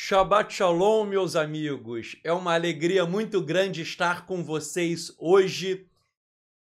Shabbat Shalom, meus amigos. É uma alegria muito grande estar com vocês hoje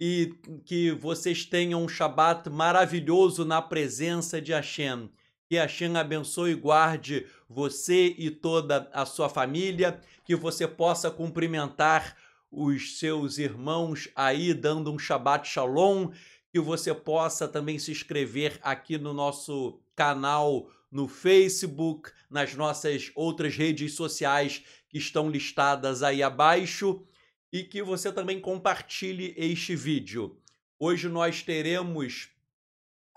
e que vocês tenham um Shabbat maravilhoso na presença de Hashem. Que Hashem abençoe e guarde você e toda a sua família, que você possa cumprimentar os seus irmãos aí dando um Shabbat Shalom, que você possa também se inscrever aqui no nosso canal no Facebook, nas nossas outras redes sociais que estão listadas aí abaixo e que você também compartilhe este vídeo. Hoje nós teremos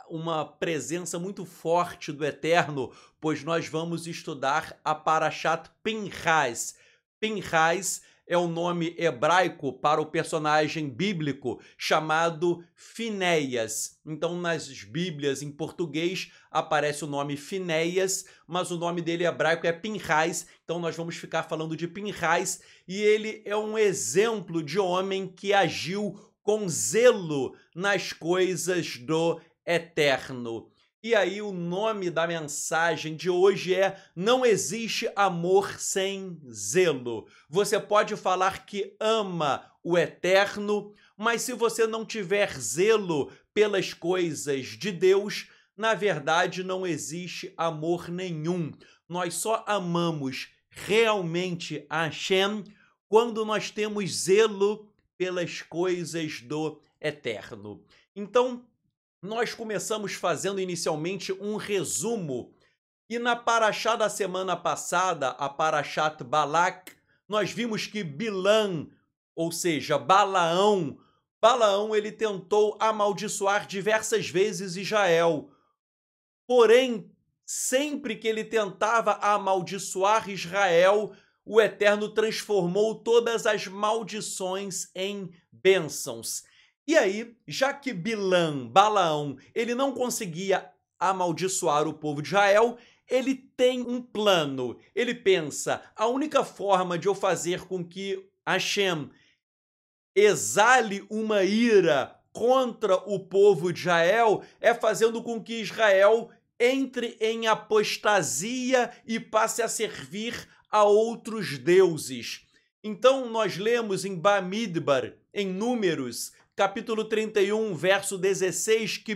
uma presença muito forte do Eterno, pois nós vamos estudar a Parashat Pinhas. Pinhas é o nome hebraico para o personagem bíblico chamado Finéias. Então, nas Bíblias em português aparece o nome Finéias, mas o nome dele hebraico é Pinhas. Então, nós vamos ficar falando de Pinhas e ele é um exemplo de homem que agiu com zelo nas coisas do Eterno. E aí o nome da mensagem de hoje é: não existe amor sem zelo. Você pode falar que ama o Eterno, mas se você não tiver zelo pelas coisas de Deus, na verdade não existe amor nenhum. Nós só amamos realmente a Hashem quando nós temos zelo pelas coisas do Eterno. Então, nós começamos fazendo inicialmente um resumo e na Parashá da semana passada, a Parashat Balak, nós vimos que Bilã, ou seja, Balaão, ele tentou amaldiçoar diversas vezes Israel. Porém, sempre que ele tentava amaldiçoar Israel, o Eterno transformou todas as maldições em bênçãos. E aí, já que Balaão, ele não conseguia amaldiçoar o povo de Israel, ele tem um plano. Ele pensa, a única forma de eu fazer com que Hashem exale uma ira contra o povo de Israel é fazendo com que Israel entre em apostasia e passe a servir a outros deuses. Então, nós lemos em Bamidbar, em Números, capítulo 31, verso 16, que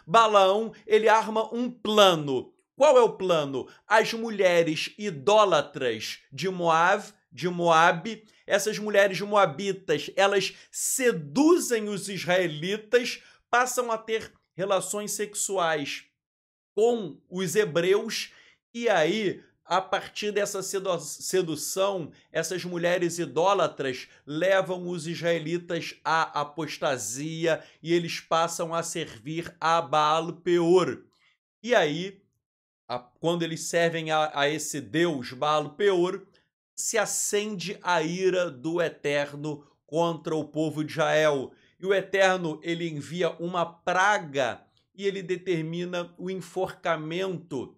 Balaão, ele arma um plano. Qual é o plano? As mulheres idólatras de Moabe, essas mulheres moabitas, elas seduzem os israelitas, passam a ter relações sexuais com os hebreus, e aí, a partir dessa sedução, essas mulheres idólatras levam os israelitas à apostasia e eles passam a servir a Baal Peor. E aí, quando eles servem a esse deus Baal Peor, se acende a ira do Eterno contra o povo de Israel. E o Eterno, ele envia uma praga e ele determina o enforcamento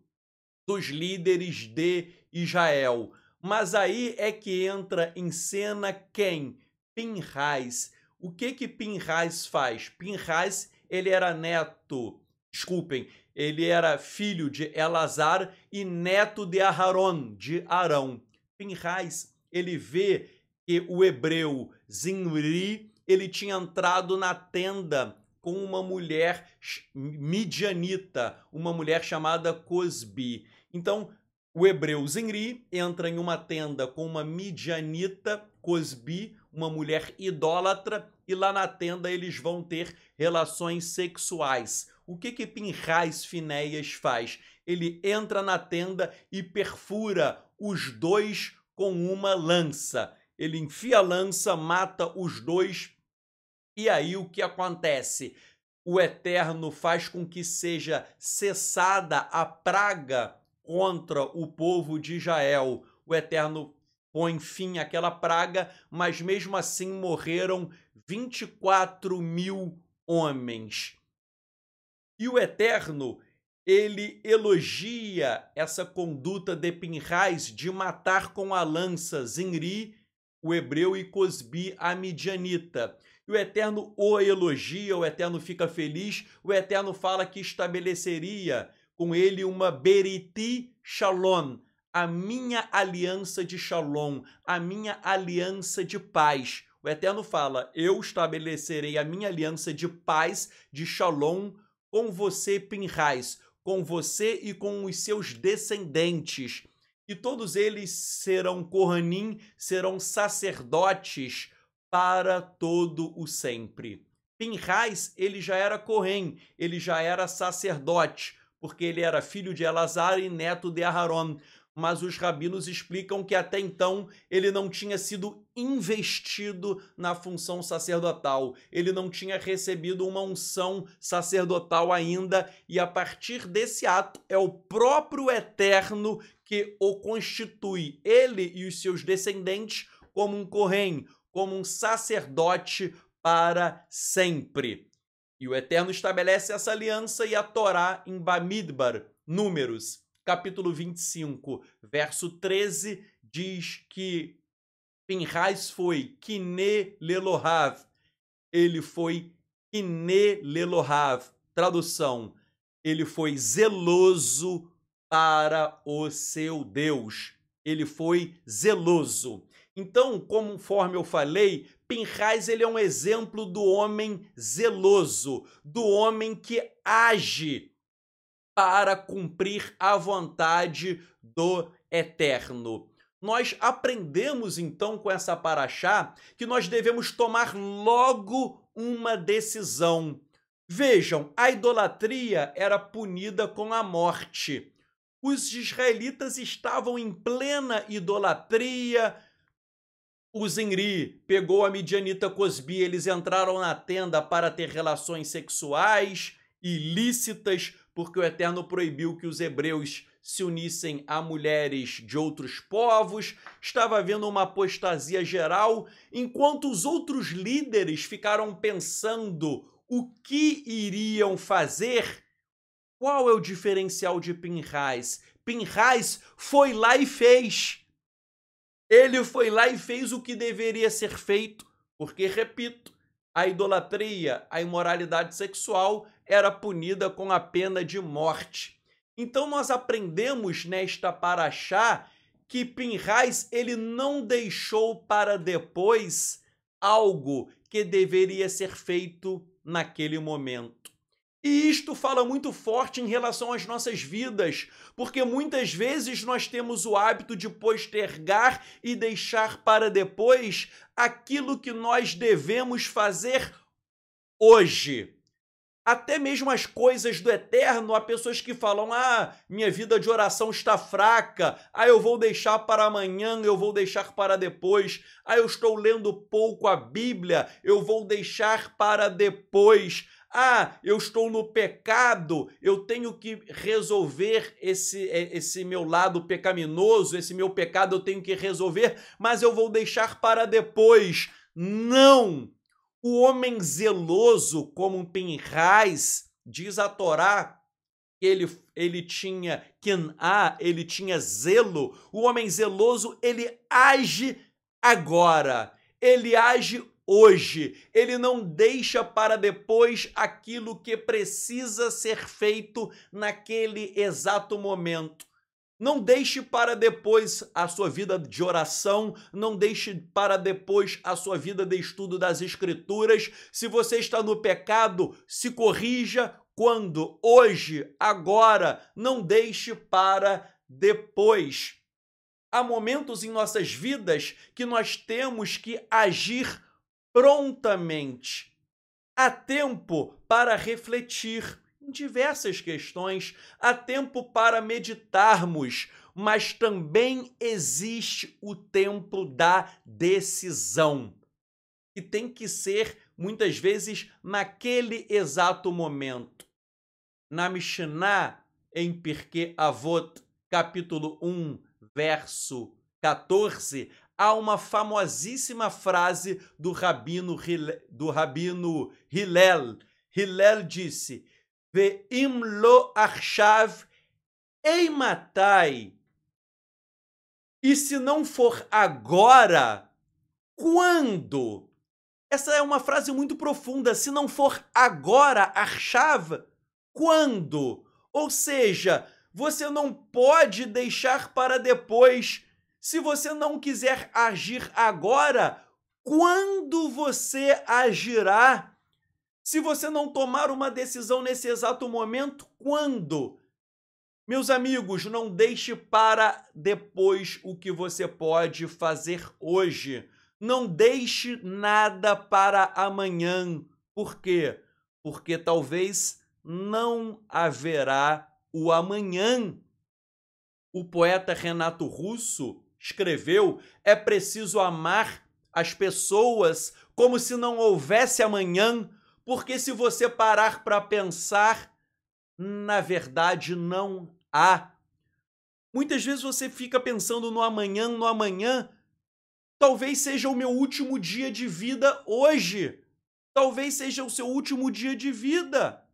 dos líderes de Israel. Mas aí é que entra em cena quem? Pinhas. O que Pinhas faz? Pinhas, ele era ele era filho de Elazar e neto de Aharon, de Arão. Pinhas, ele vê que o hebreu Zinri, ele tinha entrado na tenda com uma mulher midianita, uma mulher chamada Cosbi. Então, o hebreu Zinri entra em uma tenda com uma midianita, Cosbi, uma mulher idólatra, e lá na tenda eles vão ter relações sexuais. O que Pinhas Finéias faz? Ele entra na tenda e perfura os dois com uma lança. Ele enfia a lança, mata os dois. E aí o que acontece? O Eterno faz com que seja cessada a praga contra o povo de Israel. O Eterno põe fim àquela praga, mas mesmo assim morreram 24.000 homens. E o Eterno, ele elogia essa conduta de Pinhas de matar com a lança Zinri, o hebreu, e Cosbi, a midianita. E o Eterno o elogia, o Eterno fica feliz, o Eterno fala que estabeleceria com ele uma Beriti Shalom, a minha aliança de Shalom, a minha aliança de paz. O Eterno fala, eu estabelecerei a minha aliança de paz, de Shalom, com você, Pinhais, com você e com os seus descendentes. E todos eles serão Kohanim, serão sacerdotes para todo o sempre. Pinhais, ele já era Kohen, ele já era sacerdote, porque ele era filho de Elazar e neto de Aharon. Mas os rabinos explicam que até então ele não tinha sido investido na função sacerdotal. Ele não tinha recebido uma unção sacerdotal ainda, e a partir desse ato é o próprio Eterno que o constitui, ele e os seus descendentes, como um Kohen, como um sacerdote para sempre. E o Eterno estabelece essa aliança e a Torá em Bamidbar, Números, capítulo 25, verso 13, diz que Pinhais foi Kine Lelohav. Ele foi Kine Lelohav. Tradução, ele foi zeloso para o seu Deus. Ele foi zeloso. Então, conforme eu falei, Pinhais ele é um exemplo do homem zeloso, do homem que age para cumprir a vontade do Eterno. Nós aprendemos então com essa paraxá que nós devemos tomar logo uma decisão. Vejam, a idolatria era punida com a morte. Os israelitas estavam em plena idolatria. O Zinri pegou a midianita Cosbi, eles entraram na tenda para ter relações sexuais ilícitas, porque o Eterno proibiu que os hebreus se unissem a mulheres de outros povos. Estava havendo uma apostasia geral, enquanto os outros líderes ficaram pensando o que iriam fazer. Qual é o diferencial de Pinhais? Pinhais foi lá e fez. Ele foi lá e fez o que deveria ser feito, porque, repito, a idolatria, a imoralidade sexual era punida com a pena de morte. Então nós aprendemos nesta paraxá que Pinhais ele não deixou para depois algo que deveria ser feito naquele momento. E isto fala muito forte em relação às nossas vidas, porque muitas vezes nós temos o hábito de postergar e deixar para depois aquilo que nós devemos fazer hoje. Até mesmo as coisas do Eterno, há pessoas que falam, minha vida de oração está fraca, eu vou deixar para amanhã, eu vou deixar para depois, eu estou lendo pouco a Bíblia, eu vou deixar para depois. Eu estou no pecado, eu tenho que resolver esse meu lado pecaminoso, esse meu pecado eu tenho que resolver, mas eu vou deixar para depois. Não! O homem zeloso, como Pinhais, diz a Torá, ele tinha quin'á, ele tinha zelo. O homem zeloso, ele age agora, ele age hoje, ele não deixa para depois aquilo que precisa ser feito naquele exato momento. Não deixe para depois a sua vida de oração, não deixe para depois a sua vida de estudo das Escrituras. Se você está no pecado, se corrija quando? Hoje, agora, não deixe para depois. Há momentos em nossas vidas que nós temos que agir prontamente. Há tempo para refletir em diversas questões, há tempo para meditarmos, mas também existe o tempo da decisão, que tem que ser, muitas vezes, naquele exato momento. Na Mishnah, em Pirkei Avot, capítulo 1, verso 14, há uma famosíssima frase do rabino Hillel. Hillel disse, Ve'im lo achshav eimatai. E se não for agora, quando? Essa é uma frase muito profunda. Se não for agora, achshav, quando? Ou seja, Você não pode deixar para depois. Se você não quiser agir agora, quando você agirá? Se você não tomar uma decisão nesse exato momento, quando? Meus amigos, não deixe para depois o que você pode fazer hoje. Não deixe nada para amanhã. Por quê? Porque talvez não haverá o amanhã. O poeta Renato Russo escreveu: é preciso amar as pessoas como se não houvesse amanhã, porque se você parar para pensar, na verdade não há. Muitas vezes você fica pensando no amanhã, talvez seja o meu último dia de vida hoje. Talvez seja o seu último dia de vida.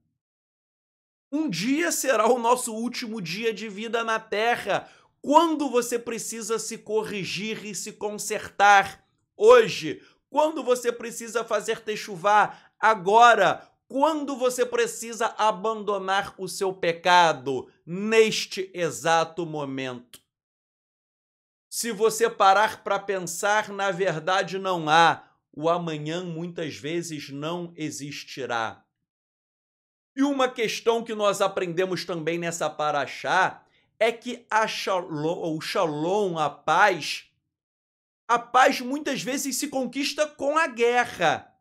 Um dia será o nosso último dia de vida na Terra. Quando você precisa se corrigir e se consertar? Hoje. Quando você precisa fazer techuvá? Agora. Quando você precisa abandonar o seu pecado? Neste exato momento. Se você parar para pensar, na verdade não há. O amanhã muitas vezes não existirá. E uma questão que nós aprendemos também nessa paraxá é que o shalom, a paz muitas vezes se conquista com a guerra.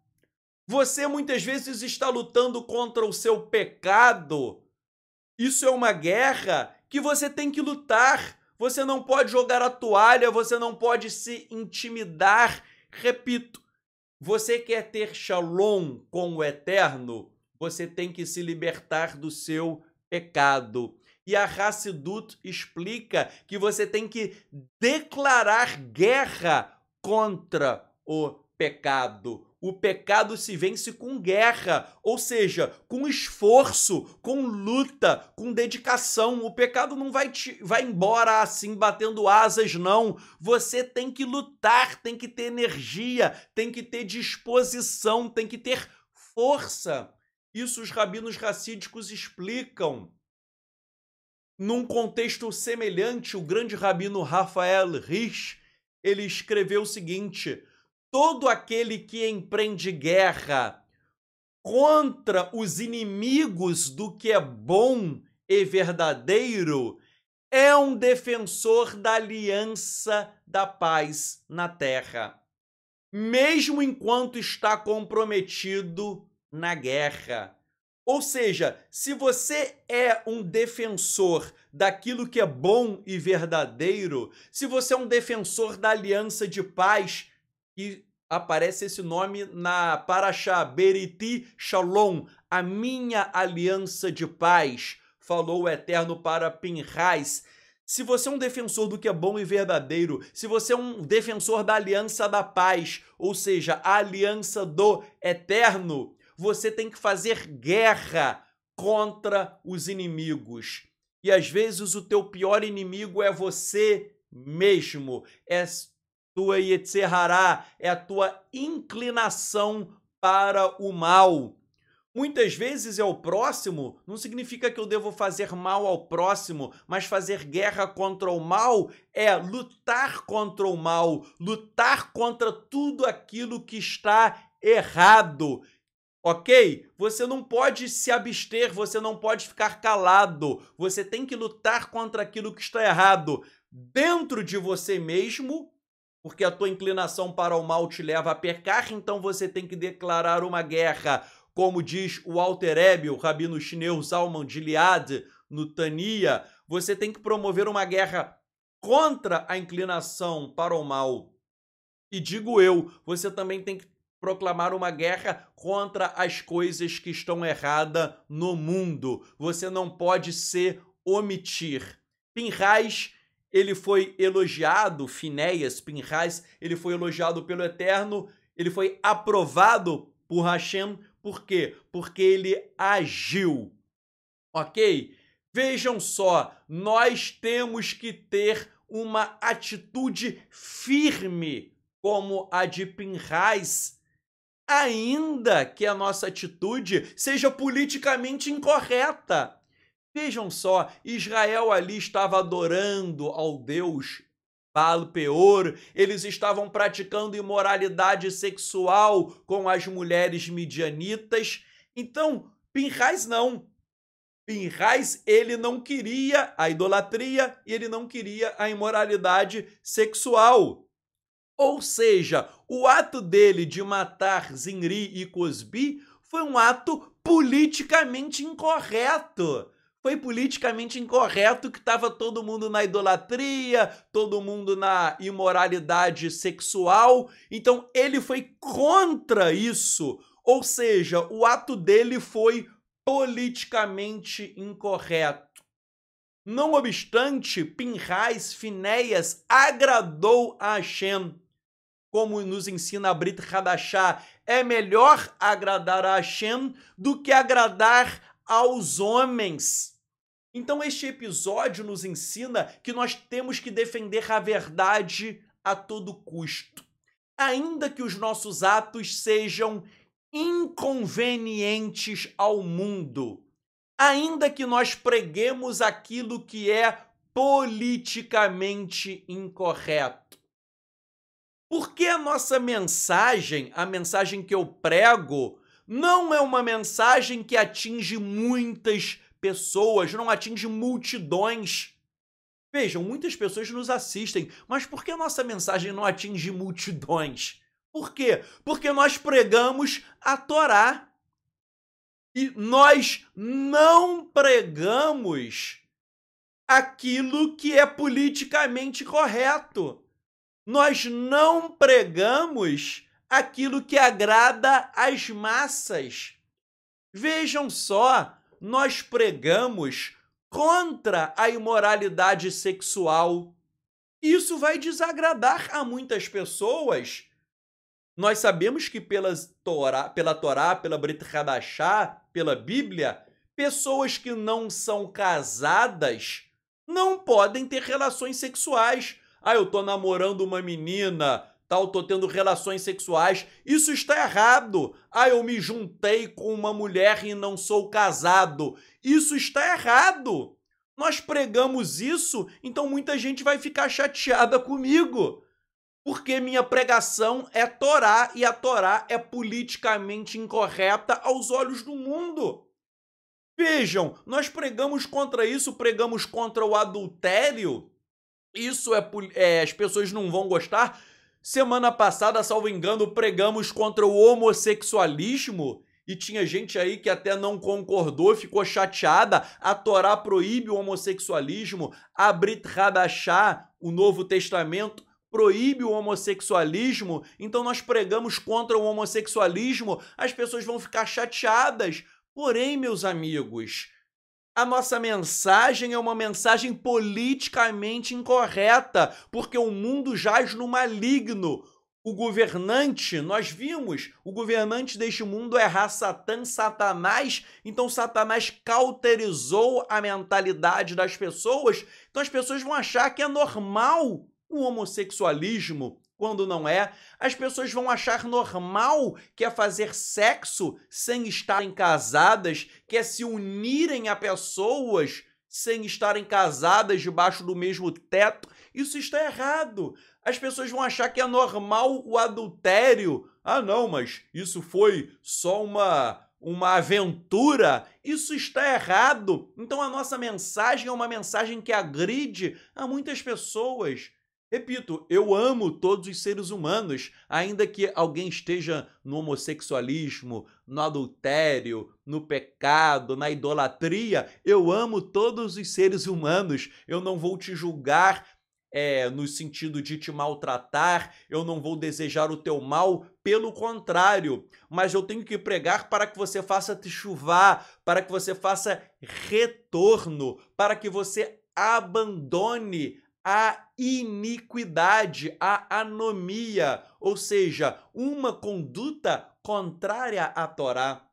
Você muitas vezes está lutando contra o seu pecado. Isso é uma guerra que você tem que lutar. Você não pode jogar a toalha, você não pode se intimidar. Repito, você quer ter shalom com o Eterno? Você tem que se libertar do seu pecado. E a Hassidut explica que você tem que declarar guerra contra o pecado. O pecado se vence com guerra, ou seja, com esforço, com luta, com dedicação. O pecado não vai embora assim, batendo asas, não. Você tem que lutar, tem que ter energia, tem que ter disposição, tem que ter força. Isso os rabinos racídicos explicam. Num contexto semelhante, o grande rabino Rafael Risch, ele escreveu o seguinte: todo aquele que empreende guerra contra os inimigos do que é bom e verdadeiro é um defensor da aliança da paz na terra, mesmo enquanto está comprometido na guerra. Ou seja, se você é um defensor daquilo que é bom e verdadeiro, se você é um defensor da aliança de paz, e aparece esse nome na Paraxá, Beriti Shalom, a minha aliança de paz, falou o Eterno para Pinhais. Se você é um defensor do que é bom e verdadeiro, se você é um defensor da aliança da paz, ou seja, a aliança do Eterno, você tem que fazer guerra contra os inimigos. E às vezes o teu pior inimigo é você mesmo, é tua Yetzer Hará, é a tua inclinação para o mal. Muitas vezes é o próximo, não significa que eu devo fazer mal ao próximo, mas fazer guerra contra o mal é lutar contra o mal, lutar contra tudo aquilo que está errado. Ok? Você não pode se abster, você não pode ficar calado. Você tem que lutar contra aquilo que está errado dentro de você mesmo, porque a tua inclinação para o mal te leva a pecar, então você tem que declarar uma guerra. Como diz o Alter Rebbe, o rabino Shneur Zalman de Liad, no Tania, você tem que promover uma guerra contra a inclinação para o mal. E digo eu, você também tem que proclamar uma guerra contra as coisas que estão erradas no mundo. Você não pode se omitir. Pinhais, ele foi elogiado, Finéias, Pinhais, ele foi elogiado pelo Eterno, ele foi aprovado por Hashem. Por quê? Porque ele agiu. Ok? Vejam só, nós temos que ter uma atitude firme como a de Pinhais, ainda que a nossa atitude seja politicamente incorreta. Vejam só, Israel ali estava adorando ao Deus Baal-peor, eles estavam praticando imoralidade sexual com as mulheres midianitas. Então, Pinhais não. Pinhais, ele não queria a idolatria e ele não queria a imoralidade sexual. Ou seja, o ato dele de matar Zinri e Cosbi foi um ato politicamente incorreto. Foi politicamente incorreto que estava todo mundo na idolatria, todo mundo na imoralidade sexual. Então ele foi contra isso. Ou seja, o ato dele foi politicamente incorreto. Não obstante, Pinhais, Finéias agradou a Hashem. Como nos ensina a Brit Hadashah, é melhor agradar a Hashem do que agradar aos homens. Então este episódio nos ensina que nós temos que defender a verdade a todo custo. Ainda que os nossos atos sejam inconvenientes ao mundo, ainda que nós preguemos aquilo que é politicamente incorreto. Porque a nossa mensagem, a mensagem que eu prego, não é uma mensagem que atinge muitas pessoas, não atinge multidões. Vejam, muitas pessoas nos assistem, mas por que a nossa mensagem não atinge multidões? Por quê? Porque nós pregamos a Torá. E nós não pregamos aquilo que é politicamente correto. Nós não pregamos aquilo que agrada às massas. Vejam só, nós pregamos contra a imoralidade sexual. Isso vai desagradar a muitas pessoas. Nós sabemos que pela Torá, pela Brit Hadashah, pela Bíblia, pessoas que não são casadas não podem ter relações sexuais. Ah, eu tô namorando uma menina, tal, tô tendo relações sexuais. Isso está errado. Ah, eu me juntei com uma mulher e não sou casado. Isso está errado. Nós pregamos isso, então muita gente vai ficar chateada comigo. Porque minha pregação é Torá e a Torá é politicamente incorreta aos olhos do mundo. Vejam, nós pregamos contra isso, pregamos contra o adultério. Isso as pessoas não vão gostar. Semana passada, salvo engano, pregamos contra o homossexualismo e tinha gente aí que até não concordou, ficou chateada. A Torá proíbe o homossexualismo, a Brit Hadashah, o Novo Testamento, proíbe o homossexualismo. Então nós pregamos contra o homossexualismo, as pessoas vão ficar chateadas. Porém, meus amigos, a nossa mensagem é uma mensagem politicamente incorreta, porque o mundo jaz no maligno. O governante, nós vimos, o governante deste mundo é Satã, Satanás. Então Satanás cauterizou a mentalidade das pessoas. Então as pessoas vão achar que é normal o homossexualismo, quando não é. As pessoas vão achar normal que é fazer sexo sem estarem casadas, que é se unirem a pessoas sem estarem casadas debaixo do mesmo teto. Isso está errado. As pessoas vão achar que é normal o adultério. Ah, não, mas isso foi só uma aventura. Isso está errado. Então a nossa mensagem é uma mensagem que agride a muitas pessoas. Repito, eu amo todos os seres humanos, ainda que alguém esteja no homossexualismo, no adultério, no pecado, na idolatria. Eu amo todos os seres humanos. Eu não vou te julgar no sentido de te maltratar, eu não vou desejar o teu mal, pelo contrário. Mas eu tenho que pregar para que você faça teshuvá, para que você faça retorno, para que você abandone a iniquidade, a anomia, ou seja, uma conduta contrária à Torá.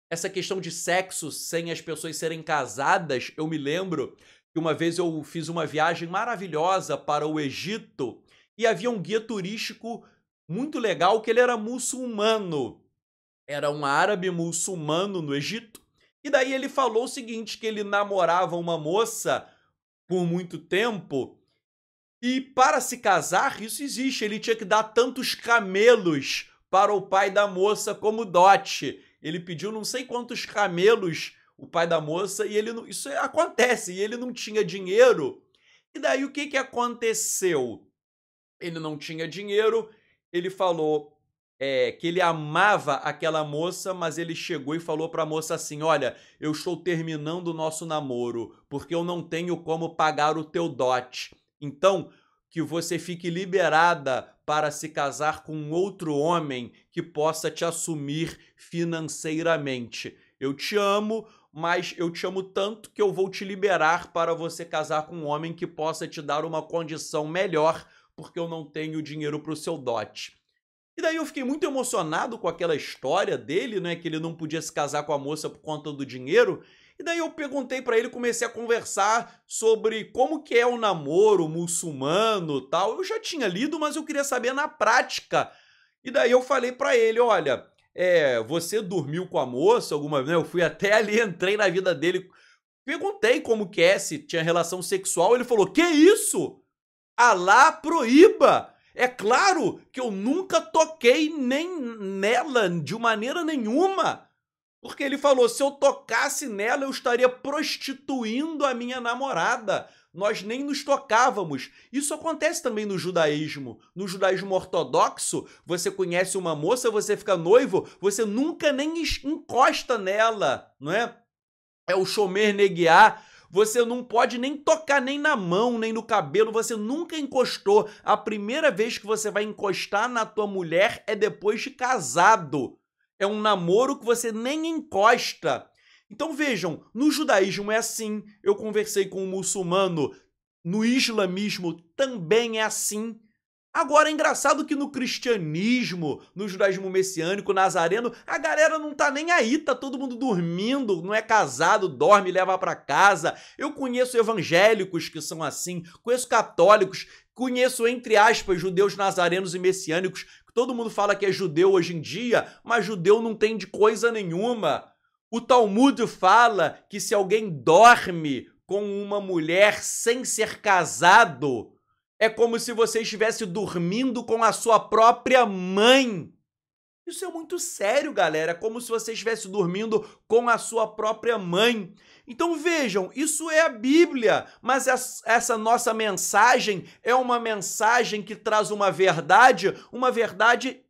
Essa questão de sexo sem as pessoas serem casadas, eu me lembro que uma vez eu fiz uma viagem maravilhosa para o Egito e havia um guia turístico muito legal que ele era muçulmano. Era um árabe muçulmano no Egito E daí ele falou o seguinte, que ele namorava uma moça por muito tempo e para se casar, isso existe, ele tinha que dar tantos camelos para o pai da moça como dote. Ele pediu não sei quantos camelos o pai da moça e ele não, isso acontece, e ele não tinha dinheiro. E daí o que que aconteceu? Ele não tinha dinheiro, ele falou que ele amava aquela moça, mas ele chegou e falou para a moça assim: olha, eu estou terminando o nosso namoro, porque eu não tenho como pagar o teu dote. Então, que você fique liberada para se casar com um outro homem que possa te assumir financeiramente. Eu te amo, mas eu te amo tanto que eu vou te liberar para você casar com um homem que possa te dar uma condição melhor, porque eu não tenho dinheiro para o seu dote. E daí eu fiquei muito emocionado com aquela história dele, né, que ele não podia se casar com a moça por conta do dinheiro. E daí eu perguntei pra ele, comecei a conversar sobre como que é o namoro muçulmano, tal. Eu já tinha lido, mas eu queria saber na prática. E daí eu falei pra ele, olha, você dormiu com a moça alguma vez? Eu fui até ali, entrei na vida dele, perguntei como que é, se tinha relação sexual. Ele falou, que isso? Alá proíba! É claro que eu nunca toquei nem nela de maneira nenhuma. Porque ele falou, se eu tocasse nela, eu estaria prostituindo a minha namorada. Nós nem nos tocávamos. Isso acontece também no judaísmo. No judaísmo ortodoxo, você conhece uma moça, você fica noivo, você nunca nem encosta nela, não é? É o shomer neguiá. Você não pode nem tocar nem na mão, nem no cabelo, você nunca encostou. A primeira vez que você vai encostar na tua mulher é depois de casado. É um namoro que você nem encosta. Então vejam, no judaísmo é assim, eu conversei com um muçulmano, no islamismo também é assim. Agora é engraçado que no cristianismo, no judaísmo messiânico, nazareno, a galera não tá nem aí, tá todo mundo dormindo, não é casado, dorme, leva pra casa. Eu conheço evangélicos que são assim, conheço católicos, conheço, entre aspas, judeus nazarenos e messiânicos, que todo mundo fala que é judeu hoje em dia, mas judeu não tem de coisa nenhuma. O Talmud fala que se alguém dorme com uma mulher sem ser casado, é como se você estivesse dormindo com a sua própria mãe. Isso é muito sério, galera. É como se você estivesse dormindo com a sua própria mãe. Então vejam, isso é a Bíblia, mas essa nossa mensagem é uma mensagem que traz uma verdade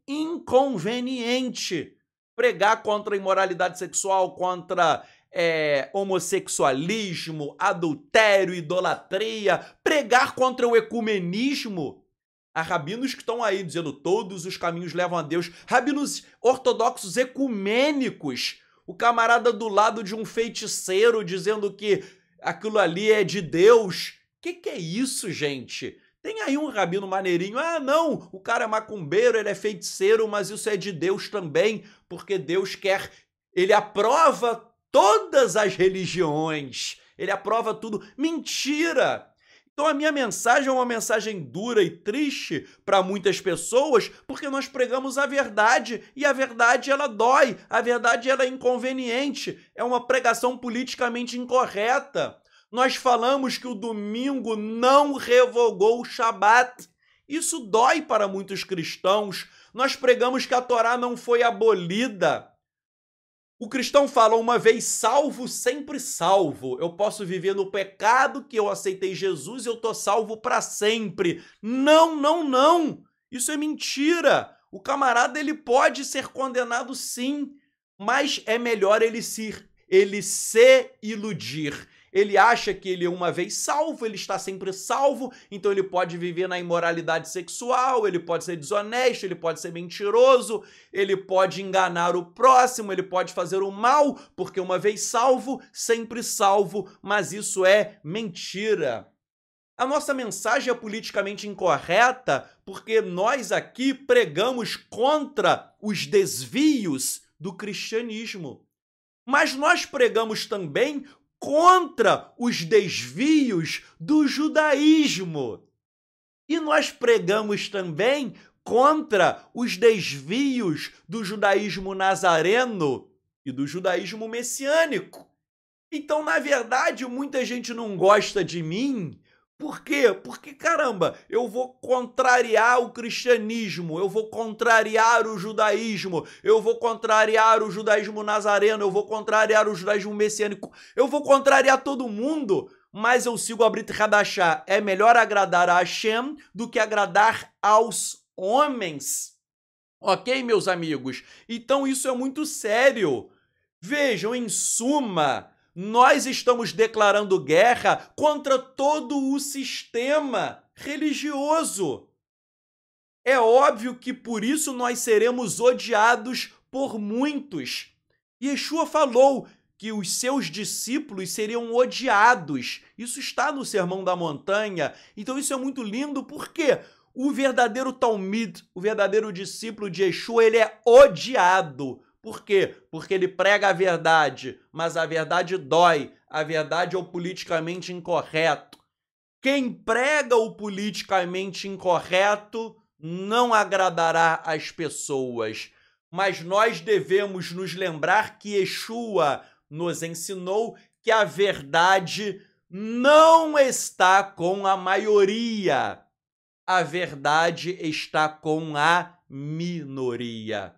inconveniente. Pregar contra a imoralidade sexual, contra homossexualismo, adultério, idolatria, pregar contra o ecumenismo. Há rabinos que estão aí dizendo todos os caminhos levam a Deus, rabinos ortodoxos ecumênicos, o camarada do lado de um feiticeiro dizendo que aquilo ali é de Deus. Que é isso, gente? Tem aí um rabino maneirinho, ah não, o cara é macumbeiro, ele é feiticeiro, mas isso é de Deus também, porque Deus quer, ele aprova todas as religiões, ele aprova tudo. Mentira! Então a minha mensagem é uma mensagem dura e triste para muitas pessoas, porque nós pregamos a verdade, e a verdade ela dói, a verdade ela é inconveniente, é uma pregação politicamente incorreta. Nós falamos que o domingo não revogou o Shabat. Isso dói para muitos cristãos. Nós pregamos que a Torá não foi abolida. O cristão fala, uma vez salvo, sempre salvo. Eu posso viver no pecado que eu aceitei Jesus e eu tô salvo para sempre. Não, não, não. Isso é mentira. O camarada ele pode ser condenado sim, mas é melhor ele se iludir. Ele acha que ele é uma vez salvo, ele está sempre salvo, então ele pode viver na imoralidade sexual, ele pode ser desonesto, ele pode ser mentiroso, ele pode enganar o próximo, ele pode fazer o mal, porque uma vez salvo, sempre salvo, mas isso é mentira. A nossa mensagem é politicamente incorreta porque nós aqui pregamos contra os desvios do cristianismo. Mas nós pregamos também contra os desvios do judaísmo. E nós pregamos também contra os desvios do judaísmo nazareno, e do judaísmo messiânico. Então, na verdade, muita gente não gosta de mim. Por quê? Porque, caramba, eu vou contrariar o cristianismo, eu vou contrariar o judaísmo, eu vou contrariar o judaísmo nazareno, eu vou contrariar o judaísmo messiânico, eu vou contrariar todo mundo, mas eu sigo a Brit Hadashah. É melhor agradar a Hashem do que agradar aos homens. Ok, meus amigos? Então isso é muito sério. Vejam, em suma, nós estamos declarando guerra contra todo o sistema religioso. É óbvio que por isso nós seremos odiados por muitos. Yeshua falou que os seus discípulos seriam odiados. Isso está no Sermão da Montanha. Então isso é muito lindo, porque o verdadeiro Talmid, o verdadeiro discípulo de Yeshua, ele é odiado. Por quê? Porque ele prega a verdade, mas a verdade dói, a verdade é o politicamente incorreto. Quem prega o politicamente incorreto não agradará as pessoas, mas nós devemos nos lembrar que Yeshua nos ensinou que a verdade não está com a maioria, a verdade está com a minoria.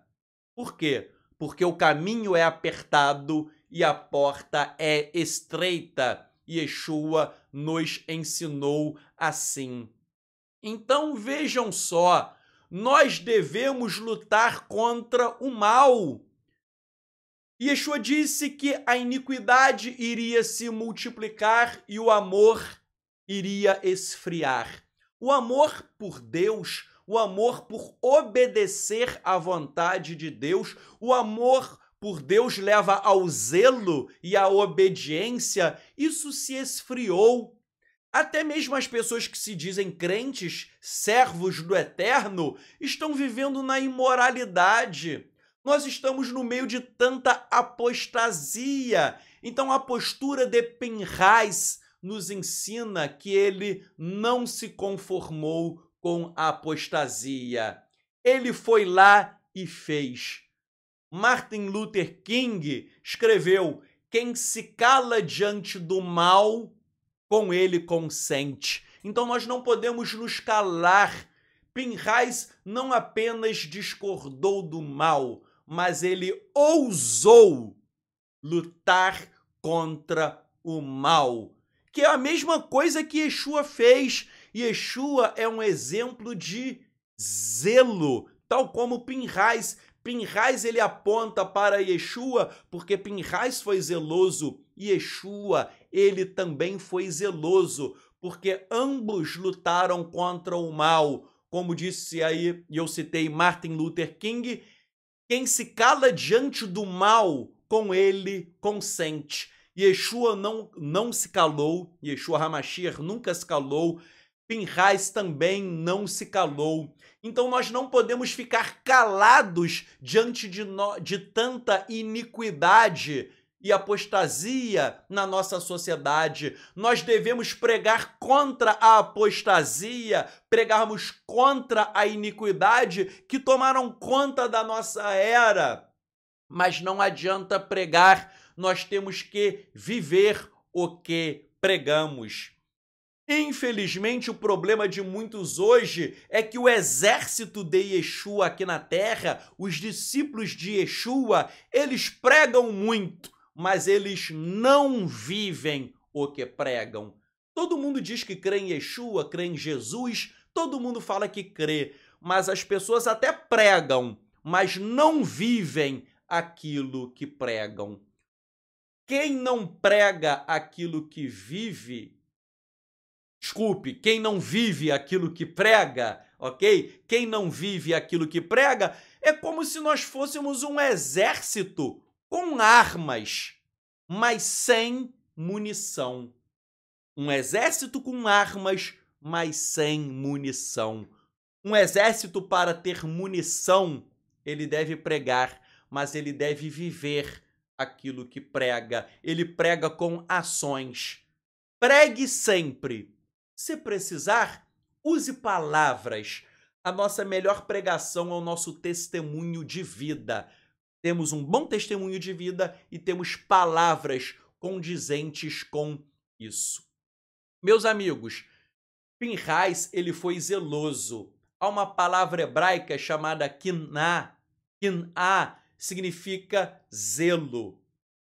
Por quê? Porque o caminho é apertado e a porta é estreita. Yeshua nos ensinou assim. Então vejam só, nós devemos lutar contra o mal. Yeshua disse que a iniquidade iria se multiplicar e o amor iria esfriar. O amor por Deus, o amor por obedecer à vontade de Deus, o amor por Deus leva ao zelo e à obediência, isso se esfriou. Até mesmo as pessoas que se dizem crentes, servos do Eterno, estão vivendo na imoralidade. Nós estamos no meio de tanta apostasia. Então a postura de Pinhas nos ensina que ele não se conformou com a apostasia. Ele foi lá e fez. Martin Luther King escreveu: quem se cala diante do mal, com ele consente. Então nós não podemos nos calar. Pinhas não apenas discordou do mal, mas ele ousou lutar contra o mal, que é a mesma coisa que Yeshua fez. Yeshua é um exemplo de zelo, tal como Pinhas. Pinhas ele aponta para Yeshua porque Pinhas foi zeloso, e Yeshua ele também foi zeloso, porque ambos lutaram contra o mal. Como disse aí, e eu citei Martin Luther King, quem se cala diante do mal, com ele consente. Yeshua não se calou, Yeshua HaMashiach nunca se calou, Pinhas também não se calou. Então nós não podemos ficar calados diante de tanta iniquidade e apostasia na nossa sociedade. Nós devemos pregar contra a apostasia, pregarmos contra a iniquidade que tomaram conta da nossa era. Mas não adianta pregar, nós temos que viver o que pregamos. Infelizmente, o problema de muitos hoje é que o exército de Yeshua aqui na terra, os discípulos de Yeshua, eles pregam muito, mas eles não vivem o que pregam. Todo mundo diz que crê em Yeshua, crê em Jesus, todo mundo fala que crê, mas as pessoas até pregam, mas não vivem aquilo que pregam. Quem não prega aquilo que vive, quem não vive aquilo que prega, ok? Quem não vive aquilo que prega é como se nós fôssemos um exército com armas, mas sem munição. Um exército com armas, mas sem munição. Um exército, para ter munição, ele deve pregar, mas ele deve viver aquilo que prega. Ele prega com ações. Pregue sempre. Se precisar, use palavras. A nossa melhor pregação é o nosso testemunho de vida. temos um bom testemunho de vida e temos palavras condizentes com isso. Meus amigos, Pinhais, ele foi zeloso. Há uma palavra hebraica chamada quiná. Quiná significa zelo,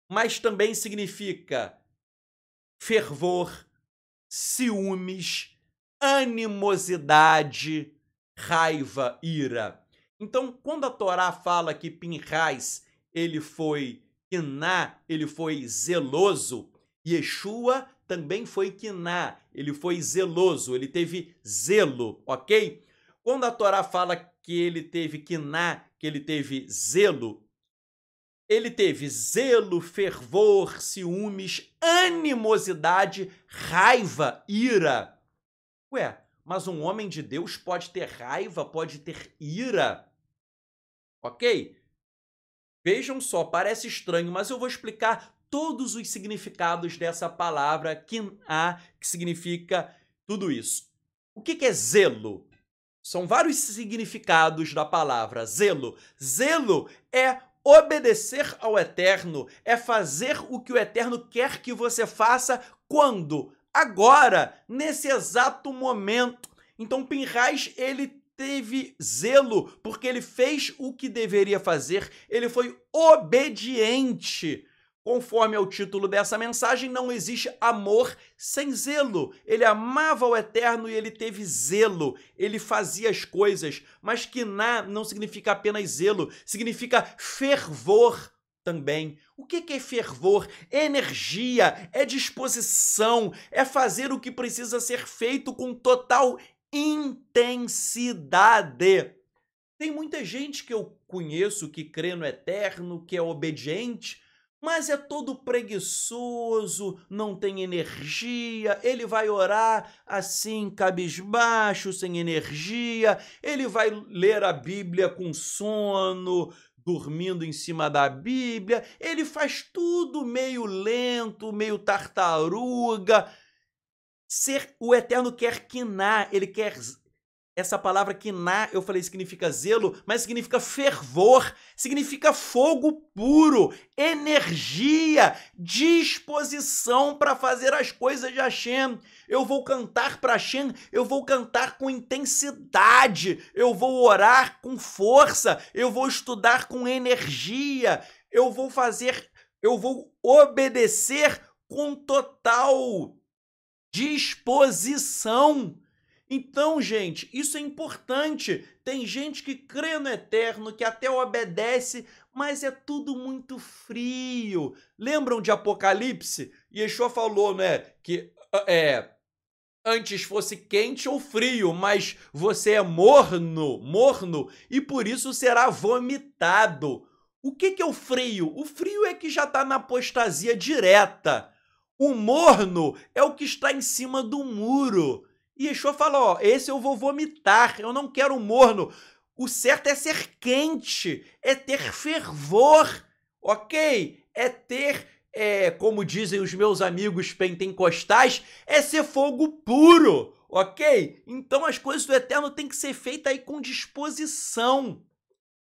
mas também significa fervor, ciúmes, animosidade, raiva, ira. Então, quando a Torá fala que Pinhais, ele foi quiná, ele foi zeloso, Yeshua também foi quiná, ele foi zeloso, ele teve zelo, ok? Quando a Torá fala que ele teve quiná, que ele teve zelo, fervor, ciúmes, animosidade, raiva, ira. Ué, mas um homem de Deus pode ter raiva, pode ter ira? Ok? Vejam só, parece estranho, mas eu vou explicar todos os significados dessa palavra quiná, que significa tudo isso. O que é zelo? São vários significados da palavra zelo. Zelo é obedecer ao Eterno, é fazer o que o Eterno quer que você faça quando? Agora, nesse exato momento. Então, Pinhais, ele teve zelo, porque ele fez o que deveria fazer, ele foi obediente. Conforme é o título dessa mensagem, não existe amor sem zelo. Ele amava o Eterno e ele teve zelo. Ele fazia as coisas, mas quiná não significa apenas zelo, significa fervor também. O que é fervor? É energia, é disposição, é fazer o que precisa ser feito com total intensidade. Tem muita gente que eu conheço que crê no Eterno, que é obediente, mas é todo preguiçoso, não tem energia, ele vai orar assim, cabisbaixo, sem energia, ele vai ler a Bíblia com sono, dormindo em cima da Bíblia, ele faz tudo meio lento, meio tartaruga. O Eterno quer quiná, ele quer... Essa palavra quiná, eu falei, significa zelo, mas significa fervor, significa fogo puro, energia, disposição para fazer as coisas de Hashem. Eu vou cantar para Hashem, eu vou cantar com intensidade, eu vou orar com força, eu vou estudar com energia, eu vou obedecer com total disposição. Então, gente, isso é importante. Tem gente que crê no Eterno, que até obedece, mas é tudo muito frio. Lembram de Apocalipse? Yeshua falou, né, que antes fosse quente ou frio, mas você é morno, e por isso será vomitado. O que é o frio? O frio é que já está na apostasia direta. O morno é o que está em cima do muro. E Yeshua fala, ó, esse eu vou vomitar, eu não quero morno. O certo é ser quente, é ter fervor, ok? É ter, como dizem os meus amigos pentecostais, é ser fogo puro, ok? Então as coisas do Eterno têm que ser feitas aí com disposição.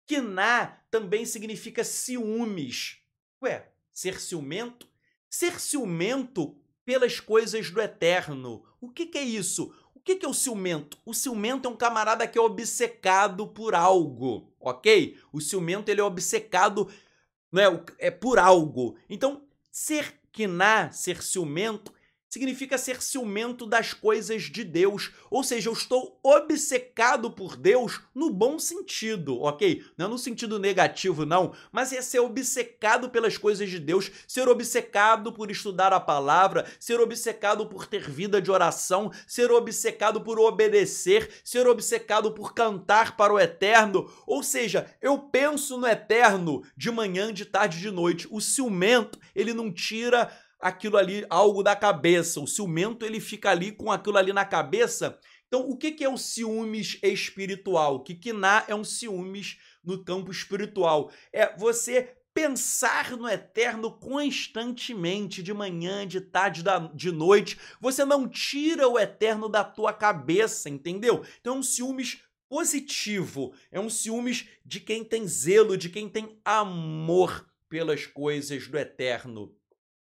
Quiná também significa ciúmes. Ué, ser ciumento? Ser ciumento pelas coisas do Eterno. O que é isso? O que é o ciumento? O ciumento é um camarada que é obcecado por algo, ok? O ciumento, ele é obcecado, né, por algo. Então, ser quiná, ser ciumento, significa ser ciumento das coisas de Deus. Ou seja, eu estou obcecado por Deus no bom sentido, ok? Não é no sentido negativo, não. Mas é ser obcecado pelas coisas de Deus, ser obcecado por estudar a palavra, ser obcecado por ter vida de oração, ser obcecado por obedecer, ser obcecado por cantar para o Eterno. Ou seja, eu penso no Eterno de manhã, de tarde, de noite. O ciumento, ele não tira aquilo ali, algo da cabeça. O ciumento, ele fica ali com aquilo ali na cabeça. Então, o que é o ciúmes espiritual? Que quiná é um ciúmes no campo espiritual. É você pensar no Eterno constantemente, de manhã, de tarde, de noite. Você não tira o Eterno da tua cabeça, entendeu? Então, é um ciúmes positivo, é um ciúmes de quem tem zelo, de quem tem amor pelas coisas do eterno.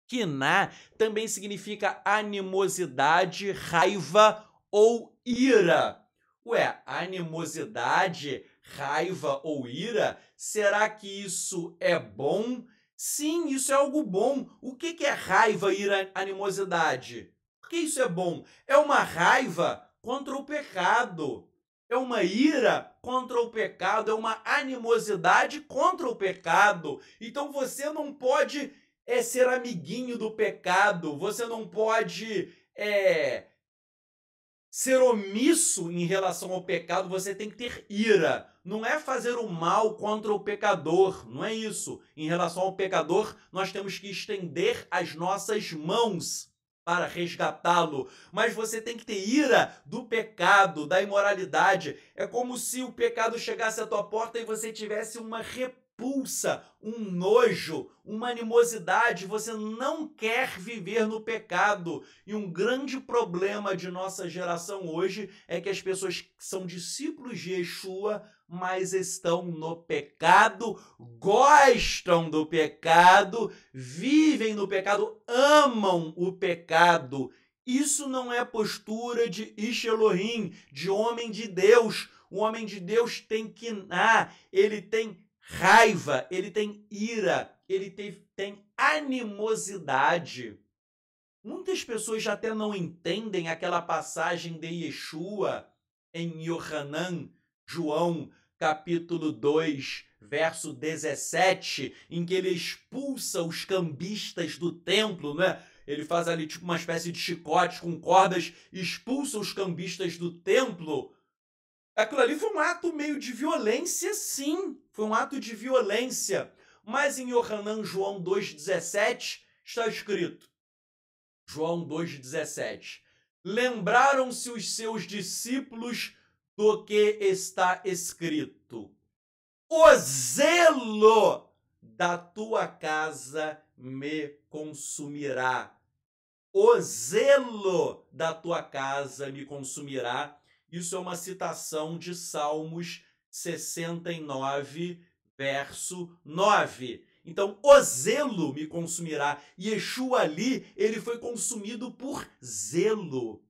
Quiná também significa animosidade, raiva ou ira. Ué, animosidade, raiva ou ira? Será que isso é bom? Sim, isso é algo bom. O que é raiva, ira, animosidade? Por que isso é bom? É uma raiva contra o pecado. É uma ira contra o pecado, é uma animosidade contra o pecado. Então você não pode ser amiguinho do pecado, você não pode ser omisso em relação ao pecado, você tem que ter ira. Não é fazer o mal contra o pecador, não é isso. Em relação ao pecador, nós temos que estender as nossas mãos para resgatá-lo. Mas você tem que ter ira do pecado, da imoralidade. É como se o pecado chegasse à tua porta e você tivesse uma repulsa, um nojo, uma animosidade. Você não quer viver no pecado. E um grande problema de nossa geração hoje é que as pessoas que são discípulos de Yeshua, mas estão no pecado, gostam do pecado, vivem no pecado, amam o pecado. Isso não é postura de Ish Elohim, de homem de Deus. O homem de Deus tem quiná, ele tem raiva, ele tem ira, ele tem animosidade. Muitas pessoas já até não entendem aquela passagem de Yeshua em Yohanan, João, capítulo 2, verso 17, em que ele expulsa os cambistas do templo, né? Ele faz ali tipo uma espécie de chicote com cordas, expulsa os cambistas do templo. Aquilo ali foi um ato meio de violência, sim, foi um ato de violência. Mas em Yohanan, João 2,17, está escrito, João 2,17, lembraram-se os seus discípulos do que está escrito: o zelo da tua casa me consumirá. O zelo da tua casa me consumirá. Isso é uma citação de Salmos 69, verso 9. Então, o zelo me consumirá. Yeshua ali, ele foi consumido por zelo.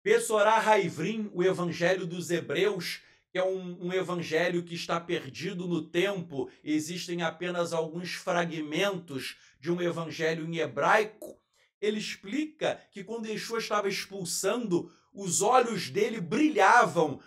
Besorá Raivrim, o Evangelho dos Hebreus, que é um evangelho que está perdido no tempo, existem apenas alguns fragmentos de um evangelho em hebraico. Ele explica que quando Yeshua estava expulsando, os olhos dele brilhavam.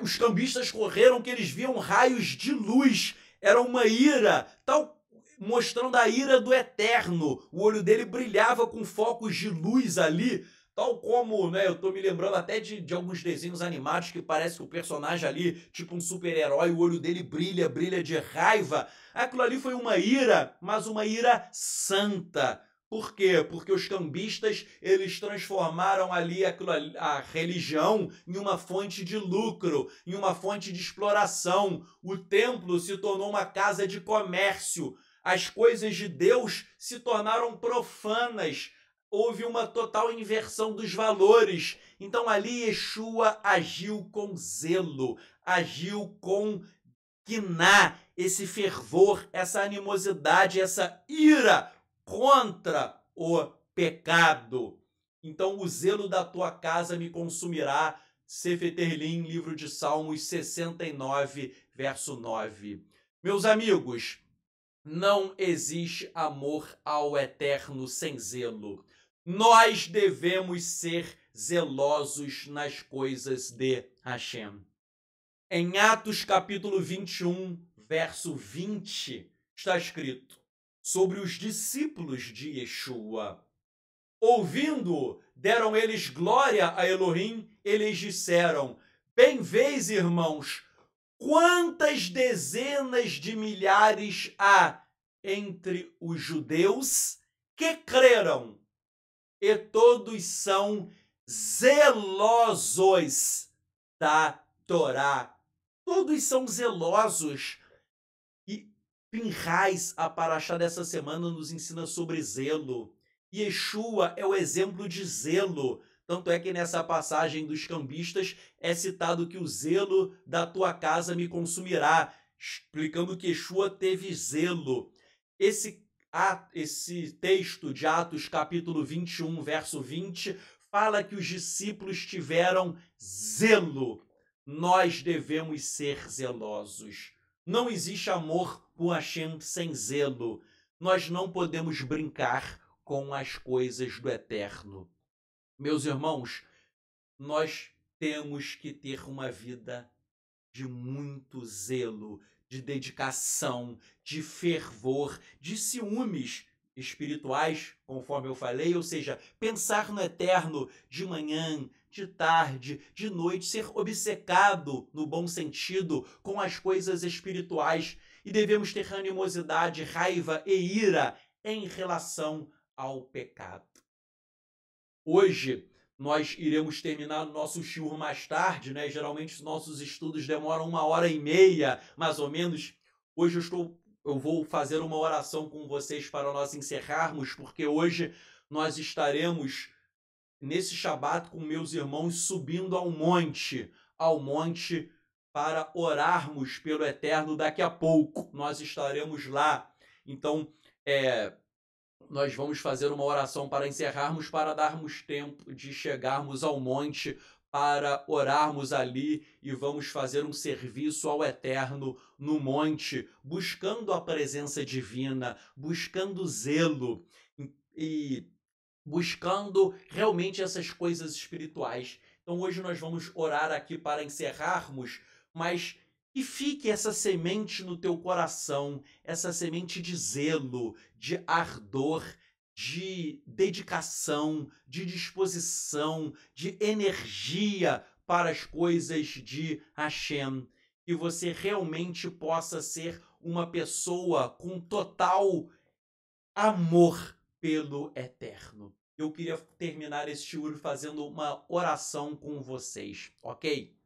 Os cambistas correram que eles viam raios de luz. Era uma ira, tal, mostrando a ira do eterno. O olho dele brilhava com focos de luz ali, tal como, né, eu tô me lembrando até de alguns desenhos animados que parece que o personagem ali, tipo um super-herói, o olho dele brilha, brilha de raiva. Aquilo ali foi uma ira, mas uma ira santa. Por quê? Porque os cambistas, eles transformaram ali a religião em uma fonte de lucro, em uma fonte de exploração. O templo se tornou uma casa de comércio. As coisas de Deus se tornaram profanas. Houve uma total inversão dos valores. Então ali Yeshua agiu com zelo, agiu com quiná, esse fervor, essa animosidade, essa ira contra o pecado. Então o zelo da tua casa me consumirá. Sefer Tehillim, livro de Salmos 69, verso 9. Meus amigos, não existe amor ao eterno sem zelo. Nós devemos ser zelosos nas coisas de Hashem. Em Atos capítulo 21, verso 20, está escrito sobre os discípulos de Yeshua. Ouvindo, deram eles glória a Elohim, eles disseram: bem vês, irmãos, quantas dezenas de milhares há entre os judeus que creram, e todos são zelosos da Torá. Todos são zelosos. E Pinhais, a paraxá dessa semana, nos ensina sobre zelo. Yeshua é o exemplo de zelo. Tanto é que nessa passagem dos cambistas é citado que o zelo da tua casa me consumirá, explicando que Yeshua teve zelo. Esse texto de Atos capítulo 21, verso 20, fala que os discípulos tiveram zelo. Nós devemos ser zelosos. Não existe amor por Hashem sem zelo. Nós não podemos brincar com as coisas do eterno. Meus irmãos, nós temos que ter uma vida de muito zelo, de dedicação, de fervor, de ciúmes espirituais, conforme eu falei, ou seja, pensar no eterno de manhã, de tarde, de noite, ser obcecado, no bom sentido, com as coisas espirituais, e devemos ter animosidade, raiva e ira em relação ao pecado. Hoje, nós iremos terminar o nosso shiur mais tarde, né? Geralmente os nossos estudos demoram 1h30, mais ou menos. Hoje eu vou fazer uma oração com vocês para nós encerrarmos, porque hoje nós estaremos nesse Shabat com meus irmãos subindo ao monte para orarmos pelo eterno. Daqui a pouco nós estaremos lá. Então, nós vamos fazer uma oração para encerrarmos, para darmos tempo de chegarmos ao monte, para orarmos ali, e vamos fazer um serviço ao Eterno no monte, buscando a presença divina, buscando zelo e buscando realmente essas coisas espirituais. Então hoje nós vamos orar aqui para encerrarmos, mas que fique essa semente no teu coração, essa semente de zelo, de ardor, de dedicação, de disposição, de energia para as coisas de Hashem. Que você realmente possa ser uma pessoa com total amor pelo eterno. Eu queria terminar esse shiur fazendo uma oração com vocês, ok?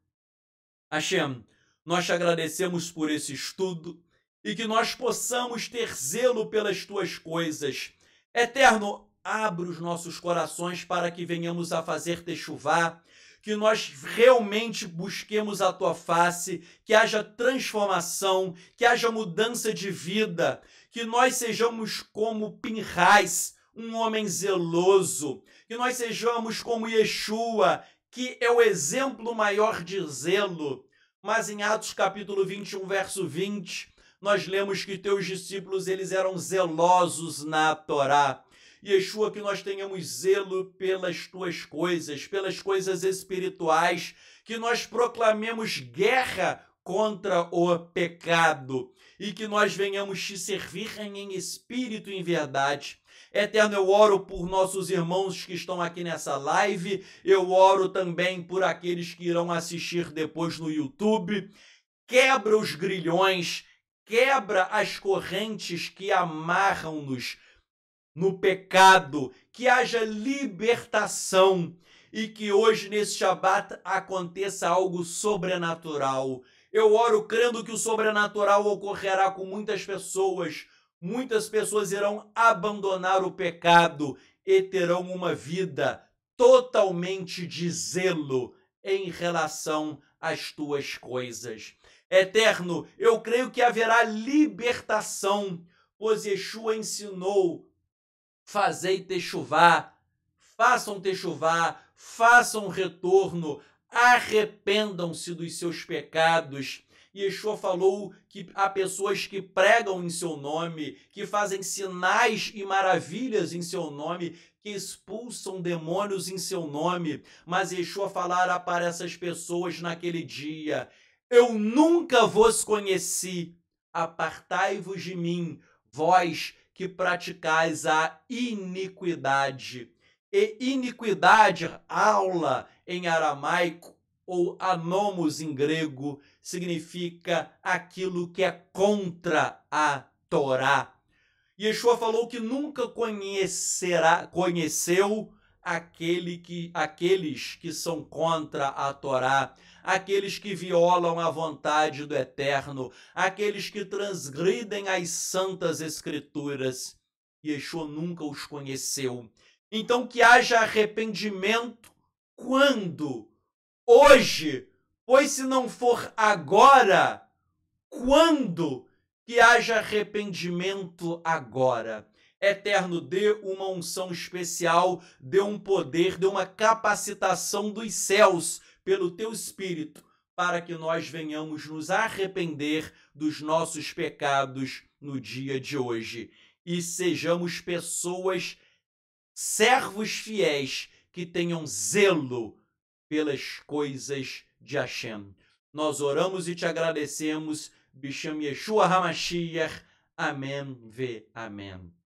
Hashem, nós te agradecemos por esse estudo e que nós possamos ter zelo pelas tuas coisas. Eterno, abre os nossos corações para que venhamos a fazer techuvá, que nós realmente busquemos a tua face, que haja transformação, que haja mudança de vida, que nós sejamos como Pinhas, um homem zeloso, que nós sejamos como Yeshua, que é o exemplo maior de zelo. Mas em Atos capítulo 21, verso 20, nós lemos que teus discípulos eles eram zelosos na Torá. Yeshua, que nós tenhamos zelo pelas tuas coisas, pelas coisas espirituais, que nós proclamemos guerra contra o pecado e que nós venhamos te servir em espírito e em verdade. Eterno, eu oro por nossos irmãos que estão aqui nessa live, eu oro também por aqueles que irão assistir depois no YouTube. Quebra os grilhões, quebra as correntes que amarram-nos no pecado, que haja libertação e que hoje nesse Shabat aconteça algo sobrenatural. Eu oro crendo que o sobrenatural ocorrerá com muitas pessoas. Muitas pessoas irão abandonar o pecado e terão uma vida totalmente de zelo em relação às tuas coisas. Eterno, eu creio que haverá libertação, pois Yeshua ensinou: fazei techuvá, façam techuvá, façam retorno, arrependam-se dos seus pecados. Yeshua falou que há pessoas que pregam em seu nome, que fazem sinais e maravilhas em seu nome, que expulsam demônios em seu nome. Mas Yeshua falará para essas pessoas naquele dia: eu nunca vos conheci, apartai-vos de mim, vós que praticais a iniquidade. E iniquidade, aula em aramaico, ou anomos em grego, significa aquilo que é contra a Torá. Yeshua falou que nunca conheceu aqueles que são contra a Torá, aqueles que violam a vontade do Eterno, aqueles que transgridem as santas escrituras. Yeshua nunca os conheceu. Então que haja arrependimento quando? Hoje. Pois se não for agora, quando? Que haja arrependimento agora. Eterno, dê uma unção especial, dê um poder, dê uma capacitação dos céus pelo teu Espírito, para que nós venhamos nos arrepender dos nossos pecados no dia de hoje e sejamos pessoas, servos fiéis, que tenham zelo pelas coisas de Hashem. Nós oramos e te agradecemos. Bisham Yeshua HaMashiach. Amém. Amém.